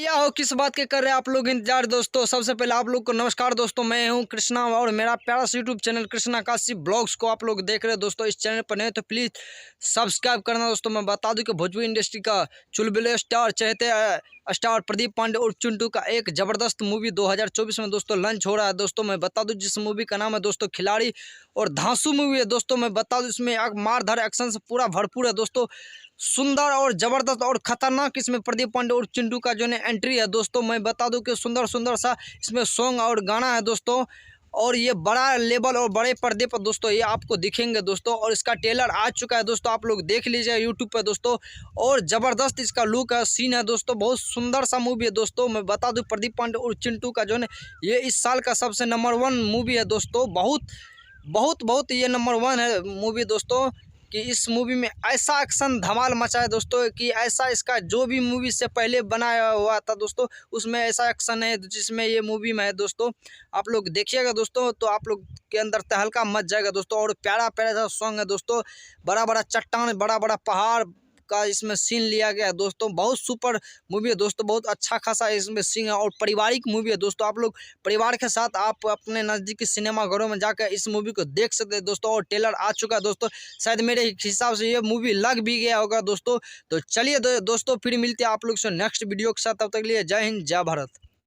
भैया हो किस बात के कर रहे हैं आप लोग इंतजार दोस्तों। सबसे पहले आप लोग को नमस्कार दोस्तों, मैं हूं कृष्णा और मेरा प्यारा सा YouTube channel Krishna Kashi blogs को आप लोग देख रहे हैं दोस्तों। इस चैनल पर नहीं तो प्लीज़ सब्सक्राइब करना दोस्तों। मैं बता दूं कि भोजपुरी इंडस्ट्री का चुलबुले स्टार चहते स्टार प्रदीप पांडे और चिंटू का एक ज़बरदस्त मूवी 2024 में दोस्तों लॉन्च हो रहा है दोस्तों। मैं बता दूं जिस मूवी का नाम है दोस्तों खिलाड़ी और धांसू मूवी है दोस्तों। मैं बता दूं इसमें मारधार एक्शन से पूरा भरपूर है दोस्तों। सुंदर और ज़बरदस्त और ख़तरनाक इसमें प्रदीप पांडे और चिंटू का जो है एंट्री है दोस्तों। मैं बता दूं कि सुंदर सुंदर सा इसमें सॉन्ग और गाना है दोस्तों। और ये बड़ा लेवल और बड़े पर्दे पर दोस्तों ये आपको दिखेंगे दोस्तों। और इसका ट्रेलर आ चुका है दोस्तों, आप लोग देख लीजिए यूट्यूब पर दोस्तों। और ज़बरदस्त इसका लुक है, सीन है दोस्तों, बहुत सुंदर सा मूवी है दोस्तों। मैं बता दूं प्रदीप पांडे और चिंटू का जो है ये इस साल का सबसे नंबर 1 मूवी है दोस्तों। बहुत बहुत बहुत ये नंबर 1 है मूवी दोस्तों। कि इस मूवी में ऐसा एक्शन धमाल मचा है दोस्तों कि ऐसा इसका जो भी मूवी से पहले बनाया हुआ था दोस्तों उसमें ऐसा एक्शन है जिसमें ये मूवी में है दोस्तों। आप लोग देखिएगा दोस्तों तो आप लोग के अंदर तहलका मच जाएगा दोस्तों। और प्यारा प्यारा सा सॉन्ग है दोस्तों। बड़ा बड़ा चट्टान, बड़ा बड़ा पहाड़ का इसमें सीन लिया गया है दोस्तों। बहुत सुपर मूवी है दोस्तों, बहुत अच्छा खासा इसमें सीन है और पारिवारिक मूवी है दोस्तों। आप लोग परिवार के साथ आप अपने नज़दीकी सिनेमाघरों में जाकर इस मूवी को देख सकते हैं दोस्तों। और ट्रेलर आ चुका है दोस्तों, शायद मेरे हिसाब से ये मूवी लग भी गया होगा दोस्तों। तो चलिए दोस्तों फिर मिलते हैं आप लोग से नेक्स्ट वीडियो के साथ, तब तक के लिए जय हिंद जय भारत।